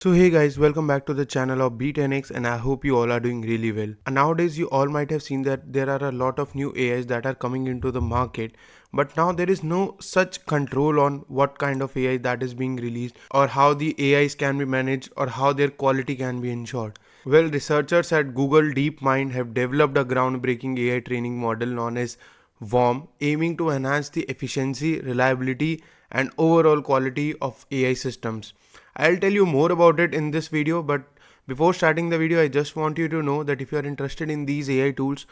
So hey guys, welcome back to the channel of Be10x and I hope you all are doing really well. And nowadays you all might have seen that there are a lot of new AIs that are coming into the market, but now there is no such control on what kind of AI that is being released or how the AIs can be managed or how their quality can be ensured. Well, researchers at Google DeepMind have developed a groundbreaking AI training model known as WORM, aiming to enhance the efficiency, reliability, and overall quality of AI systems. I'll tell you more about it in this video, but before starting the video, I just want you to know that if you are interested in these AI tools,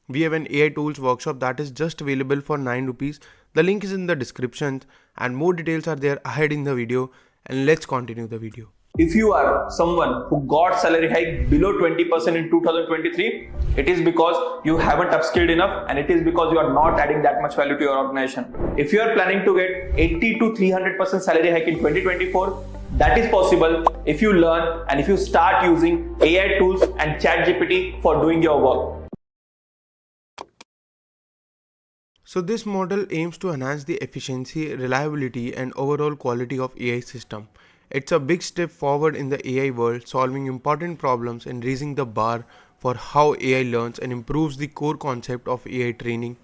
we have an AI tools workshop that is just available for 9 rupees. The link is in the description and more details are there ahead in the video, and let's continue the video. If you are someone who got salary hike below 20% in 2023, it is because you haven't upskilled enough and it is because you are not adding that much value to your organization. If you are planning to get 80 to 300% salary hike in 2024, that is possible if you learn and if you start using AI tools and ChatGPT for doing your work. So this model aims to enhance the efficiency, reliability, and overall quality of AI system. It's a big step forward in the AI world, solving important problems and raising the bar for how AI learns and improves the core concept of AI training,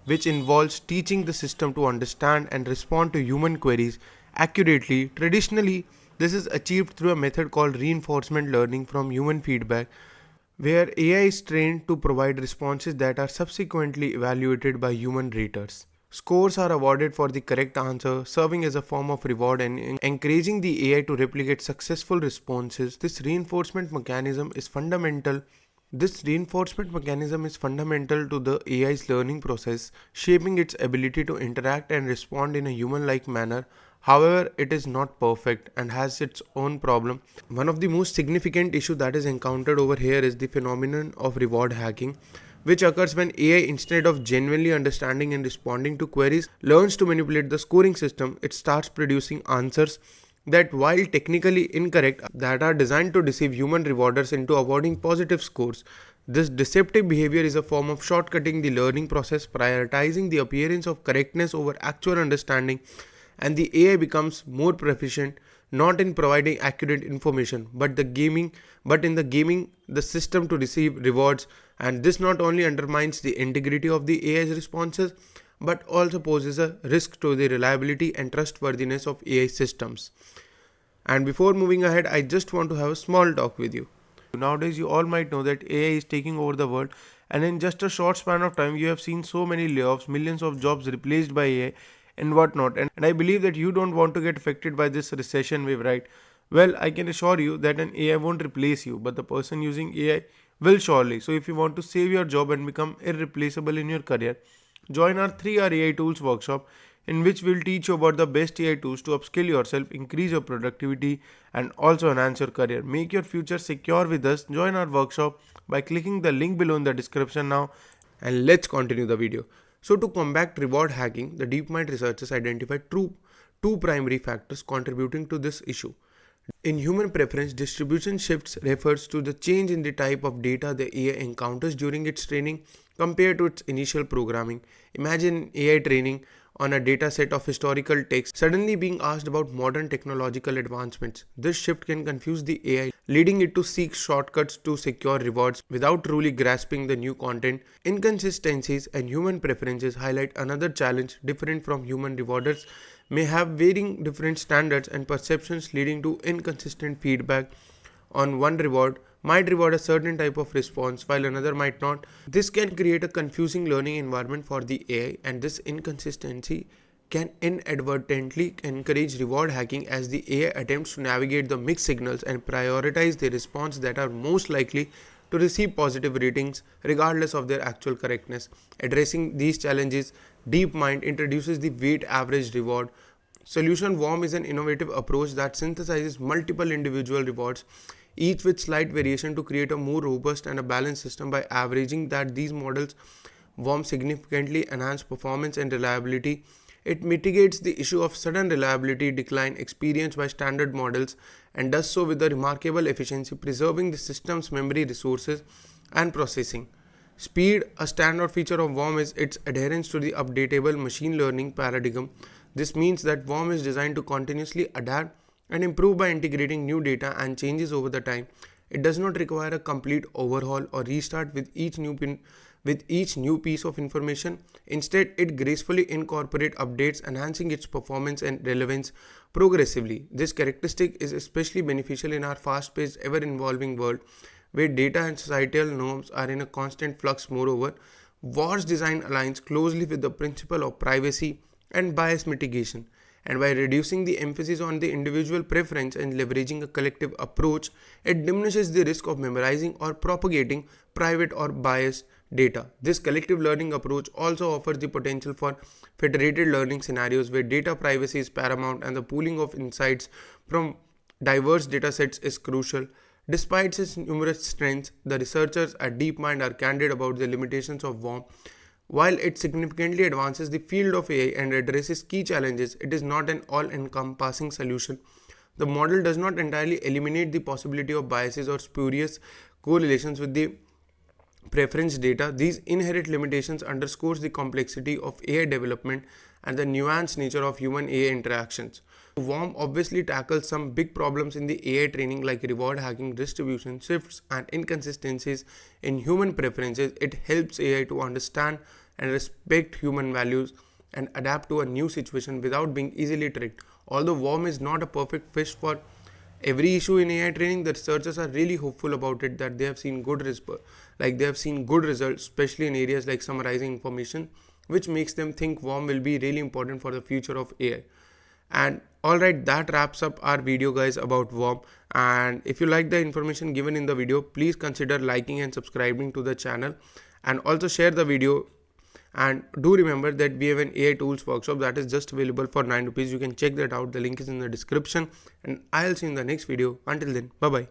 which involves teaching the system to understand and respond to human queries accurately. Traditionally, this is achieved through a method called reinforcement learning from human feedback, where AI is trained to provide responses that are subsequently evaluated by human raters. Scores are awarded for the correct answer, serving as a form of reward and encouraging the AI to replicate successful responses. This reinforcement mechanism is fundamental to the AI's learning process, shaping its ability to interact and respond in a human-like manner. However, it is not perfect and has its own problem. One of the most significant issues that is encountered over here is the phenomenon of reward hacking, which occurs when AI, instead of genuinely understanding and responding to queries, learns to manipulate the scoring system. It starts producing answers that, while technically incorrect, that are designed to deceive human rewarders into awarding positive scores. This deceptive behavior is a form of shortcutting the learning process, prioritizing the appearance of correctness over actual understanding, and the AI becomes more proficient not in providing accurate information but in the gaming the system to receive rewards, and this not only undermines the integrity of the AI's responses but also poses a risk to the reliability and trustworthiness of AI systems. And before moving ahead, I just want to have a small talk with you. Nowadays, you all might know that AI is taking over the world, and in just a short span of time, you have seen so many layoffs, millions of jobs replaced by AI, and whatnot. And I believe that you don't want to get affected by this recession wave, right? Well, I can assure you that an AI won't replace you, but the person using AI will surely. So, if you want to save your job and become irreplaceable in your career, join our 3-hour AI tools workshop, in which we'll teach you about the best AI tools to upskill yourself, increase your productivity, and also enhance your career. Make your future secure with us. Join our workshop by clicking the link below in the description now, and let's continue the video. So to combat reward hacking, the DeepMind researchers identified two primary factors contributing to this issue. In human preference, distribution shifts refers to the change in the type of data the AI encounters during its training compared to its initial programming. Imagine AI training on a data set of historical text suddenly being asked about modern technological advancements. This shift can confuse the AI, leading it to seek shortcuts to secure rewards without truly grasping the new content. Inconsistencies and human preferences highlight another challenge. Different from human rewarders may have varying different standards and perceptions, leading to inconsistent feedback. On one reward might reward a certain type of response while another might not. This can create a confusing learning environment for the AI, and this inconsistency can inadvertently encourage reward hacking as the AI attempts to navigate the mixed signals and prioritize the response that are most likely to receive positive ratings regardless of their actual correctness. Addressing these challenges, DeepMind introduces the weight average reward solution. WORM is an innovative approach that synthesizes multiple individual rewards, each with slight variation, to create a more robust and a balanced system. By averaging that these models, WORM significantly enhance performance and reliability. It mitigates the issue of sudden reliability decline experienced by standard models and does so with a remarkable efficiency, preserving the system's memory resources and processing speed. A standout feature of WORM is its adherence to the updatable machine learning paradigm. This means that WORM is designed to continuously adapt and improve by integrating new data and changes over the time. It does not require a complete overhaul or restart with each new piece of information. Instead, it gracefully incorporates updates, enhancing its performance and relevance progressively. This characteristic is especially beneficial in our fast-paced, ever-evolving world where data and societal norms are in a constant flux. Moreover, WAR's design aligns closely with the principle of privacy and bias mitigation, and by reducing the emphasis on the individual preference and leveraging a collective approach, it diminishes the risk of memorizing or propagating private or biased data. This collective learning approach also offers the potential for federated learning scenarios where data privacy is paramount and the pooling of insights from diverse datasets is crucial. Despite its numerous strengths, the researchers at DeepMind are candid about the limitations of WOM. While it significantly advances the field of AI and addresses key challenges, it is not an all-encompassing solution. The model does not entirely eliminate the possibility of biases or spurious correlations with the preference data. These inherent limitations underscores the complexity of AI development and the nuanced nature of human-AI interactions. WOM obviously tackles some big problems in the AI training like reward hacking, distribution shifts, and inconsistencies in human preferences. It helps AI to understand and respect human values and adapt to a new situation without being easily tricked. Although WOM is not a perfect fish for every issue in AI training, the researchers are really hopeful about it that they have seen good results, especially in areas like summarizing information, which makes them think WOM will be really important for the future of AI. And alright, that wraps up our video guys about WOM. And if you like the information given in the video, please consider liking and subscribing to the channel, and also share the video. And do remember that we have an AI tools workshop that is just available for 9 rupees. You can check that out. The link is in the description, and I'll see you in the next video. Until then, bye bye.